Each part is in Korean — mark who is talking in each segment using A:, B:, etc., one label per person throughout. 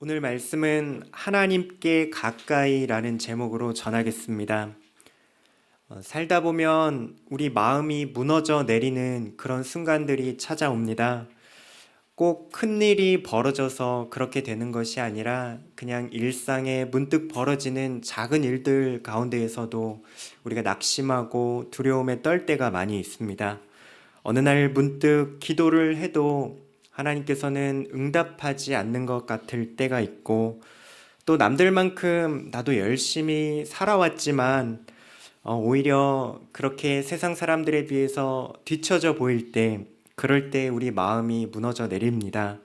A: 오늘 말씀은 하나님께 가까이라는 제목으로 전하겠습니다. 살다 보면 우리 마음이 무너져 내리는 그런 순간들이 찾아옵니다. 꼭 큰 일이 벌어져서 그렇게 되는 것이 아니라 그냥 일상에 문득 벌어지는 작은 일들 가운데에서도 우리가 낙심하고 두려움에 떨 때가 많이 있습니다. 어느 날 문득 기도를 해도 하나님께서는 응답하지 않는 것 같을 때가 있고, 또 남들만큼 나도 열심히 살아왔지만 오히려 그렇게 세상 사람들에 비해서 뒤처져 보일 때, 그럴 때 우리 마음이 무너져 내립니다.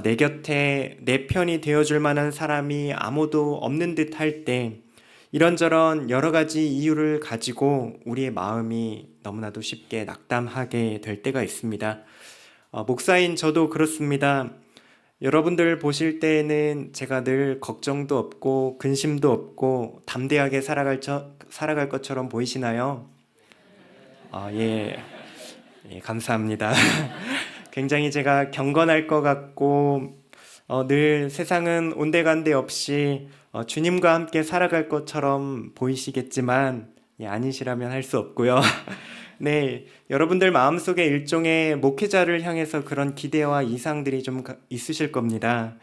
A: 내 곁에 내 편이 되어줄 만한 사람이 아무도 없는 듯 할 때, 이런저런 여러 가지 이유를 가지고 우리의 마음이 너무나도 쉽게 낙담하게 될 때가 있습니다. 목사인 저도 그렇습니다. 여러분들 보실 때에는 제가 늘 걱정도 없고 근심도 없고 담대하게 살아갈 것처럼 보이시나요? 예, 예, 감사합니다. 굉장히 제가 경건할 것 같고 늘 세상은 온데간데 없이 주님과 함께 살아갈 것처럼 보이시겠지만 아니시라면 할 수 없고요. 네, 여러분들 마음속에 일종의 목회자를 향해서 그런 기대와 이상들이 좀 있으실 겁니다.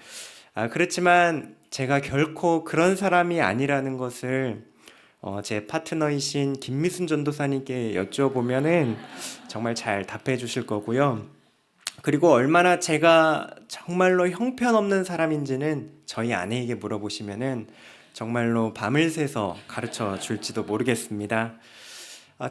A: 그렇지만 제가 결코 그런 사람이 아니라는 것을 제 파트너이신 김미순 전도사님께 여쭤보면은 정말 잘 답해 주실 거고요. 그리고 얼마나 제가 정말로 형편없는 사람인지는 저희 아내에게 물어보시면은 정말로 밤을 새서 가르쳐 줄지도 모르겠습니다.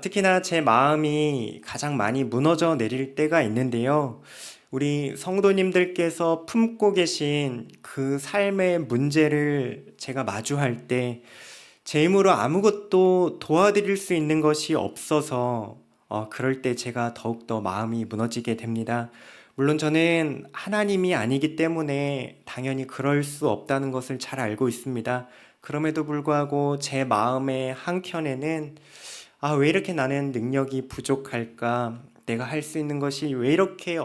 A: 특히나 제 마음이 가장 많이 무너져 내릴 때가 있는데요. 우리 성도님들께서 품고 계신 그 삶의 문제를 제가 마주할 때 제 힘으로 아무것도 도와드릴 수 있는 것이 없어서 그럴 때 제가 더욱더 마음이 무너지게 됩니다. 물론 저는 하나님이 아니기 때문에 당연히 그럴 수 없다는 것을 잘 알고 있습니다. 그럼에도 불구하고 제 마음의 한켠에는 왜 이렇게 나는 능력이 부족할까? 내가 할 수 있는 것이 왜 이렇게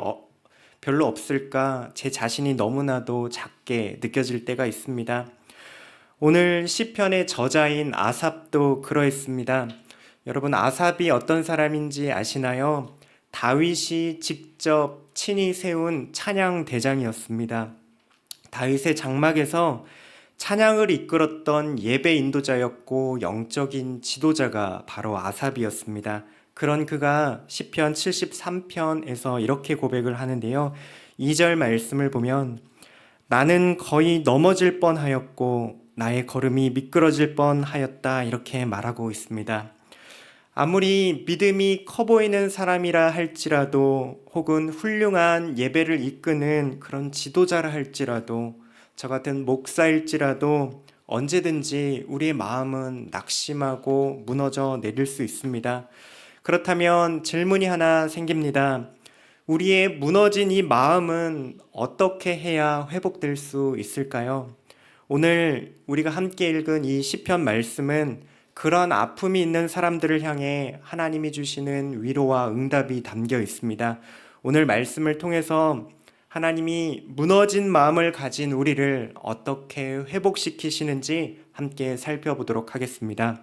A: 별로 없을까? 제 자신이 너무나도 작게 느껴질 때가 있습니다. 오늘 시편의 저자인 아삽도 그러했습니다. 여러분, 아삽이 어떤 사람인지 아시나요? 다윗이 직접 친히 세운 찬양 대장이었습니다. 다윗의 장막에서 찬양을 이끌었던 예배 인도자였고 영적인 지도자가 바로 아삽이었습니다. 그런 그가 시편 73편에서 이렇게 고백을 하는데요. 2절 말씀을 보면 나는 거의 넘어질 뻔하였고 나의 걸음이 미끄러질 뻔하였다, 이렇게 말하고 있습니다. 아무리 믿음이 커 보이는 사람이라 할지라도, 혹은 훌륭한 예배를 이끄는 그런 지도자라 할지라도, 저 같은 목사일지라도 언제든지 우리의 마음은 낙심하고 무너져 내릴 수 있습니다. 그렇다면 질문이 하나 생깁니다. 우리의 무너진 이 마음은 어떻게 해야 회복될 수 있을까요? 오늘 우리가 함께 읽은 이 시편 말씀은 그런 아픔이 있는 사람들을 향해 하나님이 주시는 위로와 응답이 담겨 있습니다. 오늘 말씀을 통해서 하나님이 무너진 마음을 가진 우리를 어떻게 회복시키시는지 함께 살펴보도록 하겠습니다.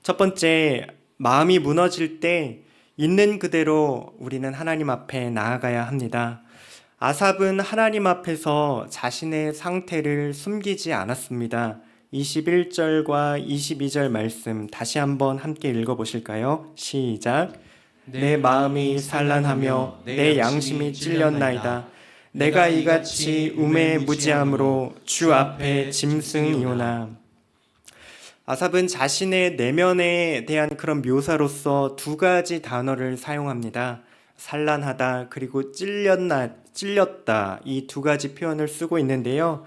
A: 첫 번째, 마음이 무너질 때 있는 그대로 우리는 하나님 앞에 나아가야 합니다. 아삽은 하나님 앞에서 자신의 상태를 숨기지 않았습니다. 21절과 22절 말씀 다시 한번 함께 읽어보실까요? 시작. 내 마음이 산란하며 내 양심이 찔렸나이다. 내가 이같이 우매의 무지함으로 주 앞에 짐승이오나. 아삽은 자신의 내면에 대한 그런 묘사로서 두 가지 단어를 사용합니다. 산란하다, 그리고 찔렸다, 이 두 가지 표현을 쓰고 있는데요.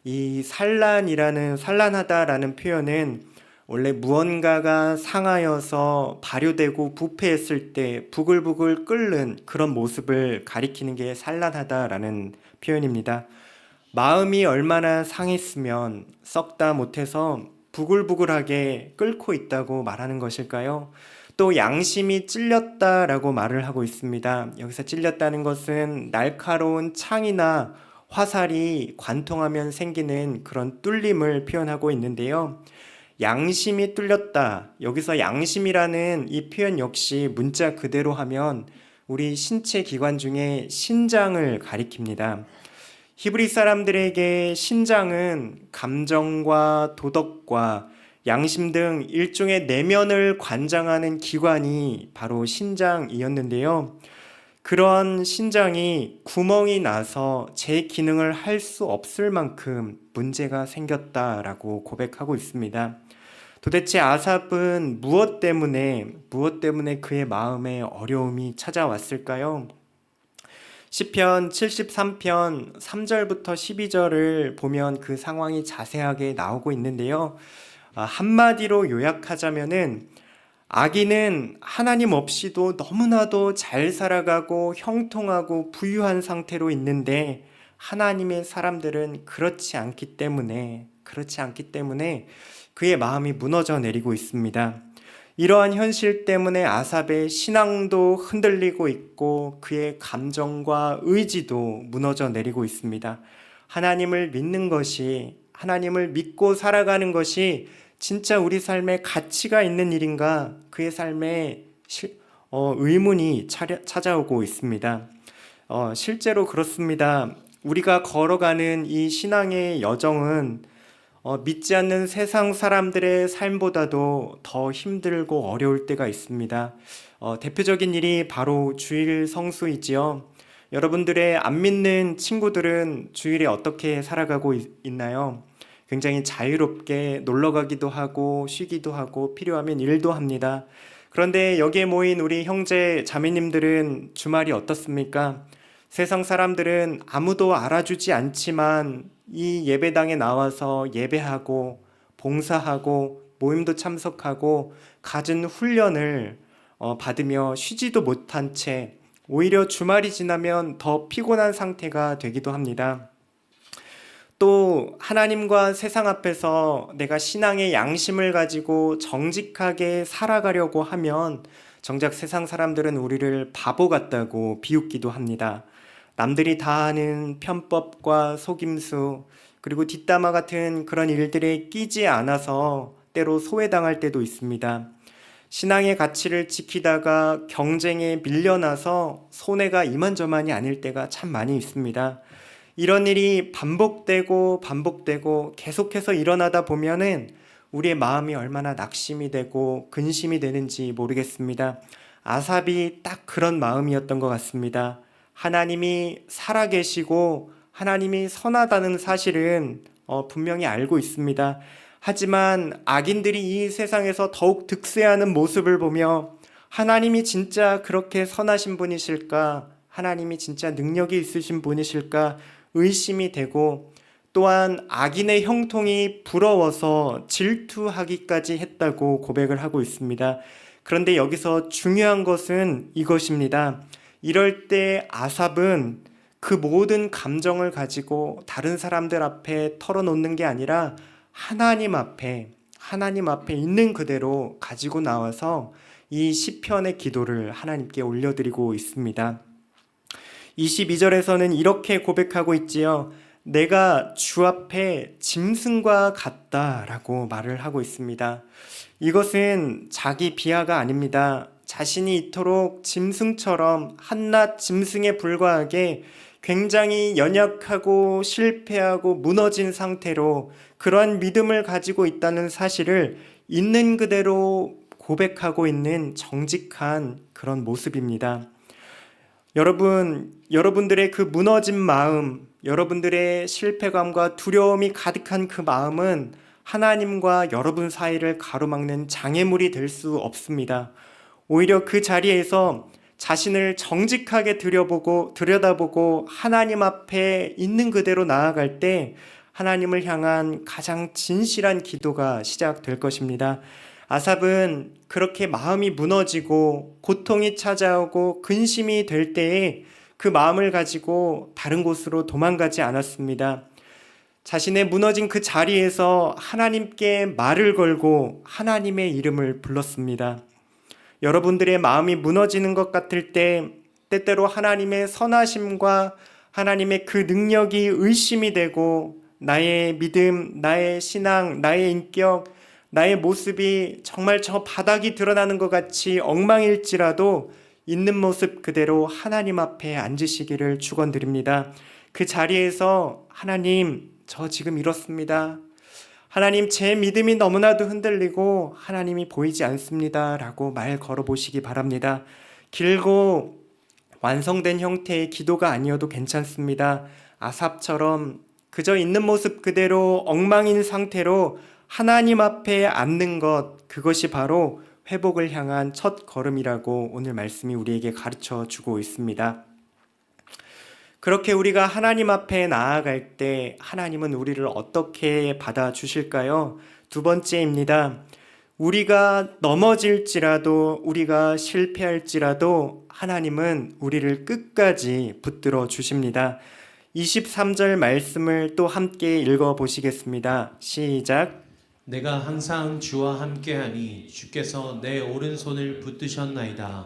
A: 이 산란하다라는 표현은 원래 무언가가 상하여서 발효되고 부패했을 때 부글부글 끓는 그런 모습을 가리키는 게 산란하다라는 표현입니다. 마음이 얼마나 상했으면 썩다 못해서 부글부글하게 끓고 있다고 말하는 것일까요? 또 양심이 찔렸다라고 말을 하고 있습니다. 여기서 찔렸다는 것은 날카로운 창이나 화살이 관통하면 생기는 그런 뚫림을 표현하고 있는데요. 양심이 뚫렸다. 여기서 양심이라는 이 표현 역시 문자 그대로 하면 우리 신체 기관 중에 신장을 가리킵니다. 히브리 사람들에게 신장은 감정과 도덕과 양심 등 일종의 내면을 관장하는 기관이 바로 신장이었는데요. 그런 신장이 구멍이 나서 제 기능을 할 수 없을 만큼 문제가 생겼다라고 고백하고 있습니다. 도대체 아삽은 무엇 때문에 그의 마음에 어려움이 찾아왔을까요? 시편 73편 3절부터 12절을 보면 그 상황이 자세하게 나오고 있는데요. 한마디로 요약하자면은 악인은 하나님 없이도 너무나도 잘 살아가고 형통하고 부유한 상태로 있는데 하나님의 사람들은 그렇지 않기 때문에 그의 마음이 무너져 내리고 있습니다. 이러한 현실 때문에 아삽의 신앙도 흔들리고 있고 그의 감정과 의지도 무너져 내리고 있습니다. 하나님을 믿고 살아가는 것이 진짜 우리 삶에 가치가 있는 일인가? 그의 삶에 의문이 찾아오고 있습니다. 실제로 그렇습니다. 우리가 걸어가는 이 신앙의 여정은 믿지 않는 세상 사람들의 삶보다도 더 힘들고 어려울 때가 있습니다. 대표적인 일이 바로 주일 성수이지요. 여러분들의 안 믿는 친구들은 주일에 어떻게 살아가고 있나요? 굉장히 자유롭게 놀러 가기도 하고 쉬기도 하고 필요하면 일도 합니다. 그런데 여기에 모인 우리 형제 자매님들은 주말이 어떻습니까? 세상 사람들은 아무도 알아주지 않지만 이 예배당에 나와서 예배하고 봉사하고 모임도 참석하고 갖은 훈련을 받으며 쉬지도 못한 채 오히려 주말이 지나면 더 피곤한 상태가 되기도 합니다. 또 하나님과 세상 앞에서 내가 신앙의 양심을 가지고 정직하게 살아가려고 하면 정작 세상 사람들은 우리를 바보 같다고 비웃기도 합니다. 남들이 다 하는 편법과 속임수 그리고 뒷담화 같은 그런 일들에 끼지 않아서 때로 소외당할 때도 있습니다. 신앙의 가치를 지키다가 경쟁에 밀려나서 손해가 이만저만이 아닐 때가 참 많이 있습니다. 이런 일이 반복되고 계속해서 일어나다 보면은 우리의 마음이 얼마나 낙심이 되고 근심이 되는지 모르겠습니다. 아삽이 딱 그런 마음이었던 것 같습니다. 하나님이 살아계시고 하나님이 선하다는 사실은 분명히 알고 있습니다. 하지만 악인들이 이 세상에서 더욱 득세하는 모습을 보며 하나님이 진짜 그렇게 선하신 분이실까? 하나님이 진짜 능력이 있으신 분이실까? 의심이 되고 또한 악인의 형통이 부러워서 질투하기까지 했다고 고백을 하고 있습니다. 그런데 여기서 중요한 것은 이것입니다. 이럴 때 아삽은 그 모든 감정을 가지고 다른 사람들 앞에 털어놓는 게 아니라 하나님 앞에 있는 그대로 가지고 나와서 이 시편의 기도를 하나님께 올려드리고 있습니다. 22절에서는 이렇게 고백하고 있지요. 내가 주 앞에 짐승과 같다라고 말을 하고 있습니다. 이것은 자기 비하가 아닙니다. 자신이 이토록 짐승처럼 한낱 짐승에 불과하게 굉장히 연약하고 실패하고 무너진 상태로 그러한 믿음을 가지고 있다는 사실을 있는 그대로 고백하고 있는 정직한 그런 모습입니다. 여러분들의 그 무너진 마음, 여러분들의 실패감과 두려움이 가득한 그 마음은 하나님과 여러분 사이를 가로막는 장애물이 될 수 없습니다. 오히려 그 자리에서 자신을 정직하게 들여다보고 하나님 앞에 있는 그대로 나아갈 때 하나님을 향한 가장 진실한 기도가 시작될 것입니다. 아삽은 그렇게 마음이 무너지고 고통이 찾아오고 근심이 될 때에 그 마음을 가지고 다른 곳으로 도망가지 않았습니다. 자신의 무너진 그 자리에서 하나님께 말을 걸고 하나님의 이름을 불렀습니다. 여러분들의 마음이 무너지는 것 같을 때 때때로 하나님의 선하심과 하나님의 그 능력이 의심이 되고 나의 믿음, 나의 신앙, 나의 인격, 나의 모습이 정말 저 바닥이 드러나는 것 같이 엉망일지라도 있는 모습 그대로 하나님 앞에 앉으시기를 축원드립니다. 그 자리에서 하나님, 저 지금 이렇습니다. 하나님, 제 믿음이 너무나도 흔들리고 하나님이 보이지 않습니다. 라고 말 걸어보시기 바랍니다. 길고 완성된 형태의 기도가 아니어도 괜찮습니다. 아삽처럼 그저 있는 모습 그대로 엉망인 상태로 하나님 앞에 앉는 것, 그것이 바로 회복을 향한 첫 걸음이라고 오늘 말씀이 우리에게 가르쳐 주고 있습니다. 그렇게 우리가 하나님 앞에 나아갈 때 하나님은 우리를 어떻게 받아주실까요? 두 번째입니다. 우리가 넘어질지라도, 우리가 실패할지라도 하나님은 우리를 끝까지 붙들어 주십니다. 23절 말씀을 또 함께 읽어보시겠습니다. 시작.
B: 내가 항상 주와 함께하니 주께서 내 오른손을 붙드셨나이다.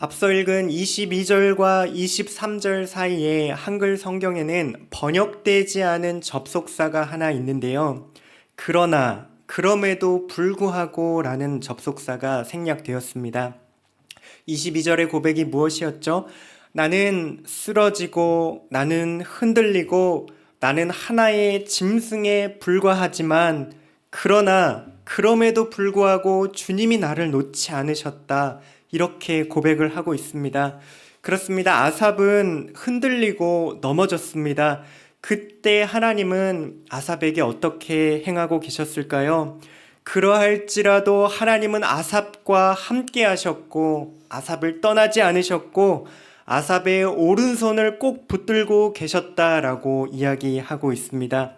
A: 앞서 읽은 22절과 23절 사이에 한글 성경에는 번역되지 않은 접속사가 하나 있는데요. 그러나, 그럼에도 불구하고 라는 접속사가 생략되었습니다. 22절의 고백이 무엇이었죠? 나는 쓰러지고, 나는 흔들리고, 나는 하나의 짐승에 불과하지만, 그러나, 그럼에도 불구하고 주님이 나를 놓지 않으셨다. 이렇게 고백을 하고 있습니다. 그렇습니다. 아삽은 흔들리고 넘어졌습니다. 그때 하나님은 아삽에게 어떻게 행하고 계셨을까요? 그러할지라도 하나님은 아삽과 함께 하셨고 아삽을 떠나지 않으셨고 아삽의 오른손을 꼭 붙들고 계셨다라고 이야기하고 있습니다.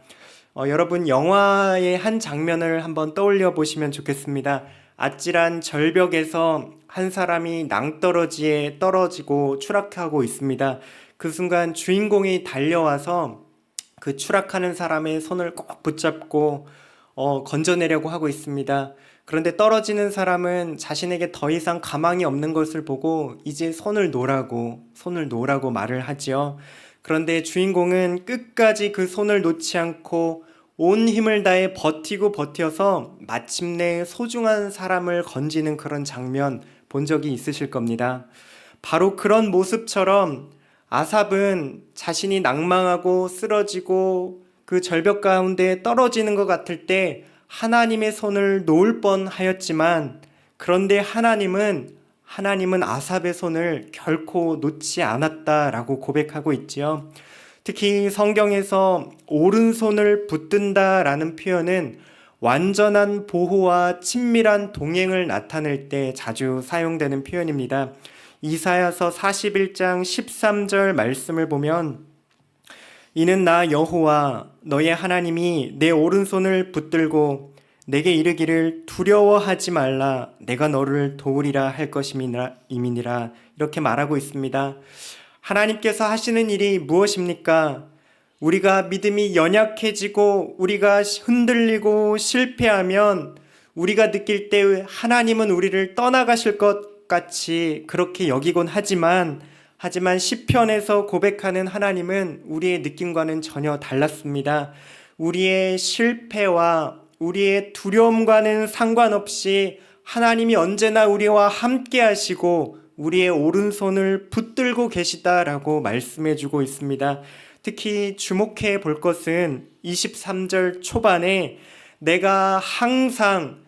A: 여러분, 영화의 한 장면을 한번 떠올려 보시면 좋겠습니다. 아찔한 절벽에서 한 사람이 낭떠러지에 떨어지고 추락하고 있습니다. 그 순간 주인공이 달려와서 그 추락하는 사람의 손을 꼭 붙잡고 건져내려고 하고 있습니다. 그런데 떨어지는 사람은 자신에게 더 이상 가망이 없는 것을 보고 이제 손을 놓으라고 말을 하지요. 그런데 주인공은 끝까지 그 손을 놓지 않고 온 힘을 다해 버텨서 마침내 소중한 사람을 건지는 그런 장면 본 적이 있으실 겁니다. 바로 그런 모습처럼 아삽은 자신이 낭망하고 쓰러지고 그 절벽 가운데 떨어지는 것 같을 때 하나님의 손을 놓을 뻔하였지만, 그런데 하나님은 아삽의 손을 결코 놓지 않았다라고 고백하고 있지요. 특히 성경에서 오른손을 붙든다라는 표현은 완전한 보호와 친밀한 동행을 나타낼 때 자주 사용되는 표현입니다. 이사야서 41장 13절 말씀을 보면 이는 나 여호와 너의 하나님이 내 오른손을 붙들고 내게 이르기를 두려워하지 말라 내가 너를 도우리라 할 것임이니라 이렇게 말하고 있습니다. 하나님께서 하시는 일이 무엇입니까? 우리가 믿음이 연약해지고 우리가 흔들리고 실패하면 우리가 느낄 때 하나님은 우리를 떠나가실 것 같이 그렇게 여기곤 하지만 시편에서 고백하는 하나님은 우리의 느낌과는 전혀 달랐습니다. 우리의 실패와 우리의 두려움과는 상관없이 하나님이 언제나 우리와 함께 하시고 우리의 오른손을 붙들고 계시다라고 말씀해 주고 있습니다. 특히 주목해 볼 것은 23절 초반에 내가 항상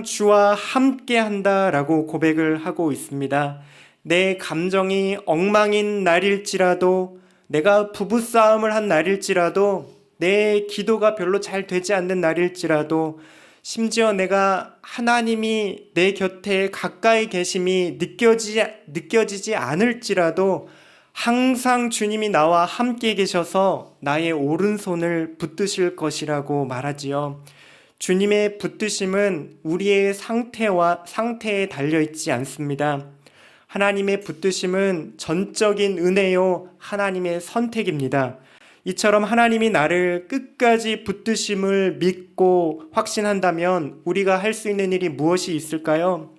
A: 주와 함께 한다라고 고백을 하고 있습니다. 내 감정이 엉망인 날일지라도, 내가 부부싸움을 한 날일지라도, 내 기도가 별로 잘 되지 않는 날일지라도, 심지어 내가 하나님이 내 곁에 가까이 계심이 느껴지지 않을지라도 항상 주님이 나와 함께 계셔서 나의 오른손을 붙드실 것이라고 말하지요. 주님의 붙드심은 우리의 상태에 달려있지 않습니다. 하나님의 붙드심은 전적인 은혜요, 하나님의 선택입니다. 이처럼 하나님이 나를 끝까지 붙드심을 믿고 확신한다면 우리가 할 수 있는 일이 무엇이 있을까요?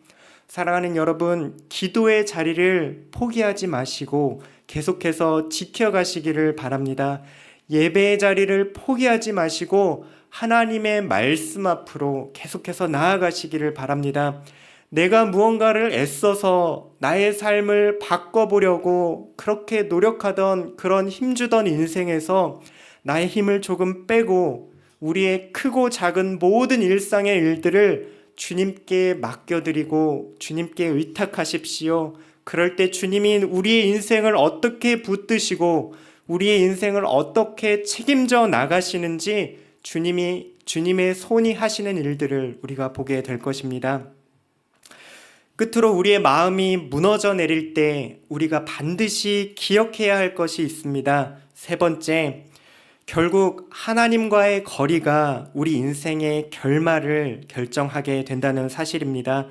A: 사랑하는 여러분, 기도의 자리를 포기하지 마시고 계속해서 지켜가시기를 바랍니다. 예배의 자리를 포기하지 마시고 하나님의 말씀 앞으로 계속해서 나아가시기를 바랍니다. 내가 무언가를 애써서 나의 삶을 바꿔보려고 그렇게 노력하던 그런 힘주던 인생에서 나의 힘을 조금 빼고 우리의 크고 작은 모든 일상의 일들을 주님께 맡겨드리고 주님께 의탁하십시오. 그럴 때 주님이 우리의 인생을 어떻게 붙드시고 우리의 인생을 어떻게 책임져 나가시는지 주님의 손이 하시는 일들을 우리가 보게 될 것입니다. 끝으로 우리의 마음이 무너져 내릴 때 우리가 반드시 기억해야 할 것이 있습니다. 세 번째, 결국 하나님과의 거리가 우리 인생의 결말을 결정하게 된다는 사실입니다.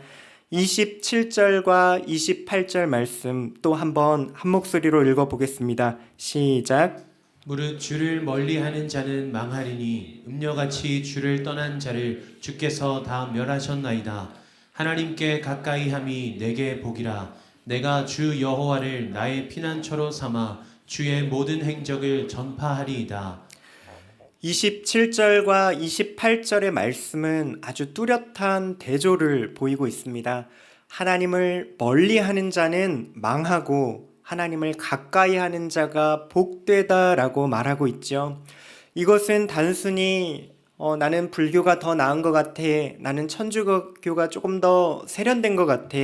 A: 27절과 28절 말씀 또 한번 한 목소리로 읽어보겠습니다. 시작.
B: 무릇 주를 멀리하는 자는 망하리니 음녀같이 주를 떠난 자를 주께서 다 멸하셨나이다. 하나님께 가까이함이 내게 복이라. 내가 주 여호와를 나의 피난처로 삼아 주의 모든 행적을 전파하리이다.
A: 27절과 28절의 말씀은 아주 뚜렷한 대조를 보이고 있습니다. 하나님을 멀리하는 자는 망하고 하나님을 가까이 하는 자가 복되다라고 말하고 있죠. 이것은 단순히 나는 불교가 더 나은 것 같아, 나는 천주교가 조금 더 세련된 것 같아,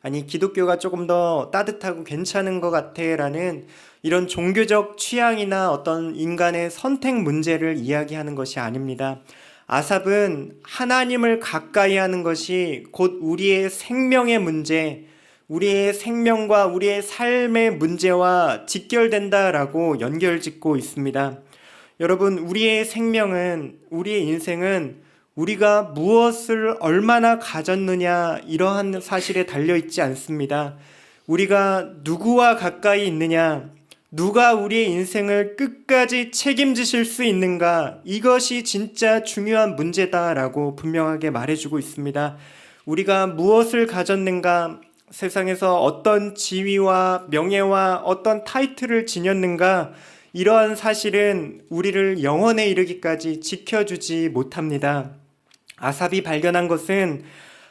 A: 아니 기독교가 조금 더 따뜻하고 괜찮은 것 같아 라는 이런 종교적 취향이나 어떤 인간의 선택 문제를 이야기하는 것이 아닙니다. 아삽은 하나님을 가까이 하는 것이 곧 우리의 생명의 문제, 우리의 생명과 우리의 삶의 문제와 직결된다라고 연결짓고 있습니다. 여러분, 우리의 생명은, 우리의 인생은 우리가 무엇을 얼마나 가졌느냐 이러한 사실에 달려있지 않습니다. 우리가 누구와 가까이 있느냐, 누가 우리의 인생을 끝까지 책임지실 수 있는가, 이것이 진짜 중요한 문제다라고 분명하게 말해주고 있습니다. 우리가 무엇을 가졌는가, 세상에서 어떤 지위와 명예와 어떤 타이틀을 지녔는가, 이러한 사실은 우리를 영원에 이르기까지 지켜주지 못합니다. 아삽이 발견한 것은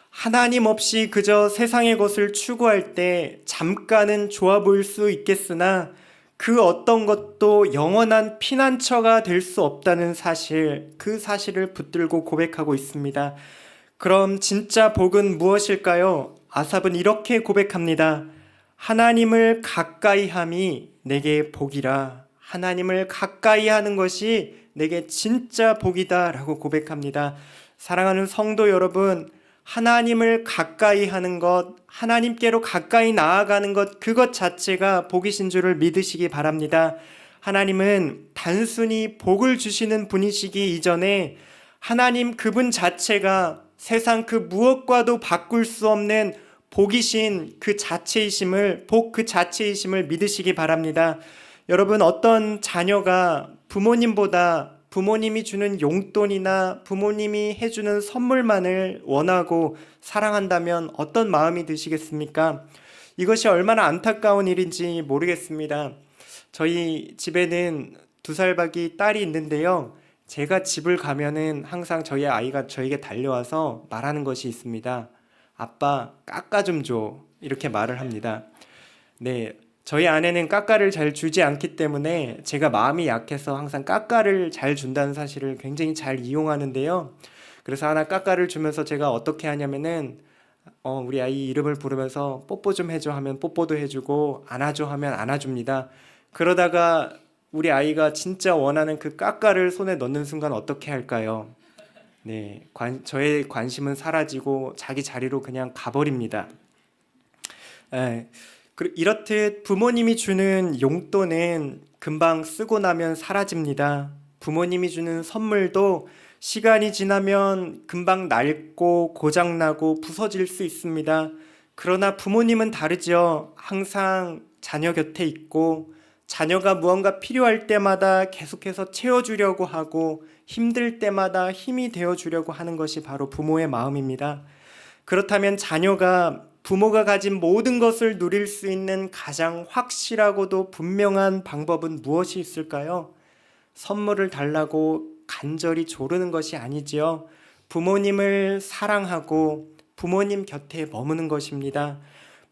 A: 하나님 없이 그저 세상의 것을 추구할 때 잠깐은 좋아 보일 수 있겠으나 그 어떤 것도 영원한 피난처가 될 수 없다는 사실, 그 사실을 붙들고 고백하고 있습니다. 그럼 진짜 복은 무엇일까요? 아삽은 이렇게 고백합니다. 하나님을 가까이 함이 내게 복이라. 하나님을 가까이 하는 것이 내게 진짜 복이다 라고 고백합니다. 사랑하는 성도 여러분, 하나님을 가까이 하는 것, 하나님께로 가까이 나아가는 것, 그것 자체가 복이신 줄을 믿으시기 바랍니다. 하나님은 단순히 복을 주시는 분이시기 이전에 하나님 그분 자체가 세상 그 무엇과도 바꿀 수 없는 복이신 그 자체이심을, 복 그 자체이심을 믿으시기 바랍니다. 여러분, 어떤 자녀가 부모님이 주는 용돈이나 부모님이 해주는 선물만을 원하고 사랑한다면 어떤 마음이 드시겠습니까? 이것이 얼마나 안타까운 일인지 모르겠습니다. 저희 집에는 2살박이 딸이 있는데요. 제가 집을 가면은 항상 저희 아이가 저에게 달려와서 말하는 것이 있습니다. 아빠, 깎아 좀 줘. 이렇게 말을 합니다. 네. 저희 아내는 까까를 잘 주지 않기 때문에 제가 마음이 약해서 항상 까까를 잘 준다는 사실을 굉장히 잘 이용하는데요. 그래서 하나 까까를 주면서 제가 어떻게 하냐면은 우리 아이 이름을 부르면서 뽀뽀 좀 해줘 하면 뽀뽀도 해주고 안아줘 하면 안아줍니다. 그러다가 우리 아이가 진짜 원하는 그 까까를 손에 넣는 순간 어떻게 할까요? 네, 저의 관심은 사라지고 자기 자리로 그냥 가버립니다. 이렇듯 부모님이 주는 용돈은 금방 쓰고 나면 사라집니다. 부모님이 주는 선물도 시간이 지나면 금방 낡고 고장나고 부서질 수 있습니다. 그러나 부모님은 다르죠. 항상 자녀 곁에 있고 자녀가 무언가 필요할 때마다 계속해서 채워주려고 하고 힘들 때마다 힘이 되어주려고 하는 것이 바로 부모의 마음입니다. 그렇다면 자녀가 부모가 가진 모든 것을 누릴 수 있는 가장 확실하고도 분명한 방법은 무엇이 있을까요? 선물을 달라고 간절히 조르는 것이 아니지요. 부모님을 사랑하고 부모님 곁에 머무는 것입니다.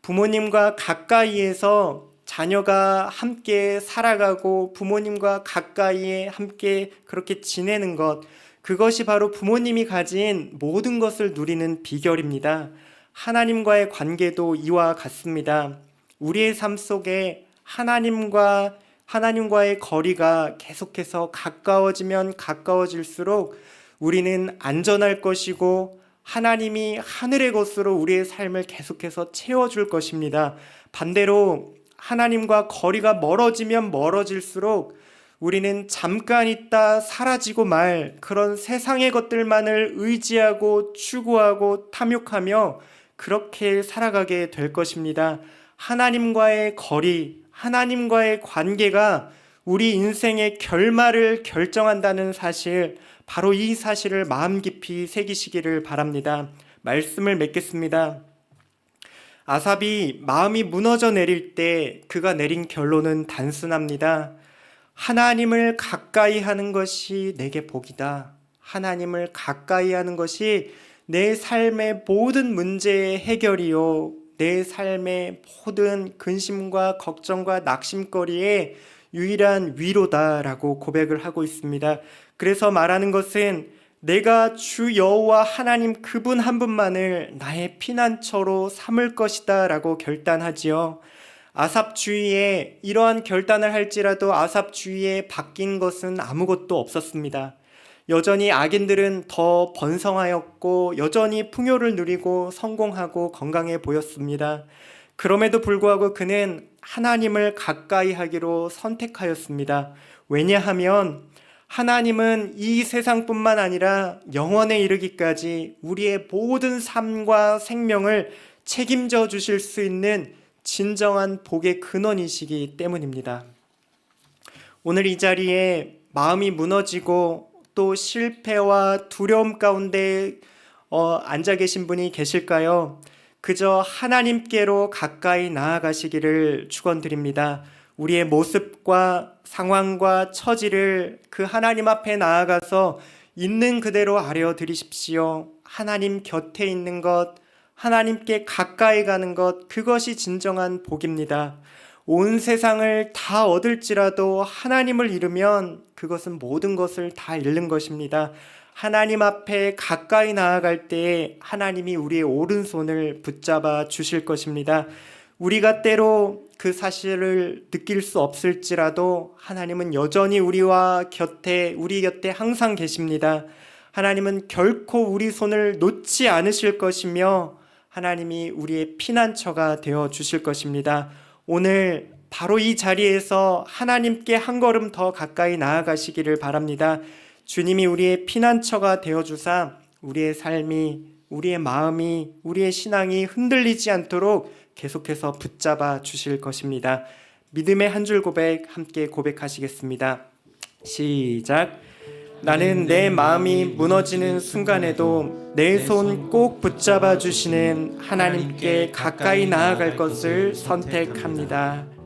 A: 부모님과 가까이에서 자녀가 함께 살아가고 부모님과 가까이에 함께 그렇게 지내는 것, 그것이 바로 부모님이 가진 모든 것을 누리는 비결입니다. 하나님과의 관계도 이와 같습니다. 우리의 삶 속에 하나님과의 거리가 계속해서 가까워지면 가까워질수록 우리는 안전할 것이고 하나님이 하늘의 것으로 우리의 삶을 계속해서 채워줄 것입니다. 반대로 하나님과 거리가 멀어지면 멀어질수록 우리는 잠깐 있다 사라지고 말 그런 세상의 것들만을 의지하고 추구하고 탐욕하며 그렇게 살아가게 될 것입니다. 하나님과의 거리, 하나님과의 관계가 우리 인생의 결말을 결정한다는 사실, 바로 이 사실을 마음 깊이 새기시기를 바랍니다. 말씀을 맺겠습니다. 아삽이 마음이 무너져 내릴 때 그가 내린 결론은 단순합니다. 하나님을 가까이 하는 것이 내게 복이다. 하나님을 가까이 하는 것이 내 삶의 모든 문제의 해결이요, 내 삶의 모든 근심과 걱정과 낙심거리의 유일한 위로다라고 고백을 하고 있습니다. 그래서 말하는 것은 내가 주 여호와 하나님 그분 한 분만을 나의 피난처로 삼을 것이다 라고 결단하지요. 아삽 주위에 이러한 결단을 할지라도 아삽 주위에 바뀐 것은 아무것도 없었습니다. 여전히 악인들은 더 번성하였고 여전히 풍요를 누리고 성공하고 건강해 보였습니다. 그럼에도 불구하고 그는 하나님을 가까이 하기로 선택하였습니다. 왜냐하면 하나님은 이 세상뿐만 아니라 영원에 이르기까지 우리의 모든 삶과 생명을 책임져 주실 수 있는 진정한 복의 근원이시기 때문입니다. 오늘 이 자리에 마음이 무너지고 또 실패와 두려움 가운데 앉아 계신 분이 계실까요? 그저 하나님께로 가까이 나아가시기를 축원드립니다. 우리의 모습과 상황과 처지를 그 하나님 앞에 나아가서 있는 그대로 아뢰어드리십시오. 하나님 곁에 있는 것, 하나님께 가까이 가는 것, 그것이 진정한 복입니다. 온 세상을 다 얻을지라도 하나님을 잃으면 그것은 모든 것을 다 잃는 것입니다. 하나님 앞에 가까이 나아갈 때에 하나님이 우리의 오른손을 붙잡아 주실 것입니다. 우리가 때로 그 사실을 느낄 수 없을지라도 하나님은 여전히 우리 곁에 항상 계십니다. 하나님은 결코 우리 손을 놓지 않으실 것이며 하나님이 우리의 피난처가 되어 주실 것입니다. 오늘 바로 이 자리에서 하나님께 한 걸음 더 가까이 나아가시기를 바랍니다. 주님이 우리의 피난처가 되어 주사 우리의 삶이, 우리의 마음이, 우리의 신앙이 흔들리지 않도록 계속해서 붙잡아 주실 것입니다. 믿음의 한 줄 고백 함께 고백하시겠습니다. 시작. 나는 내 마음이 무너지는 순간에도 내 손 꼭 붙잡아 주시는 하나님께 가까이 나아갈 것을 선택합니다.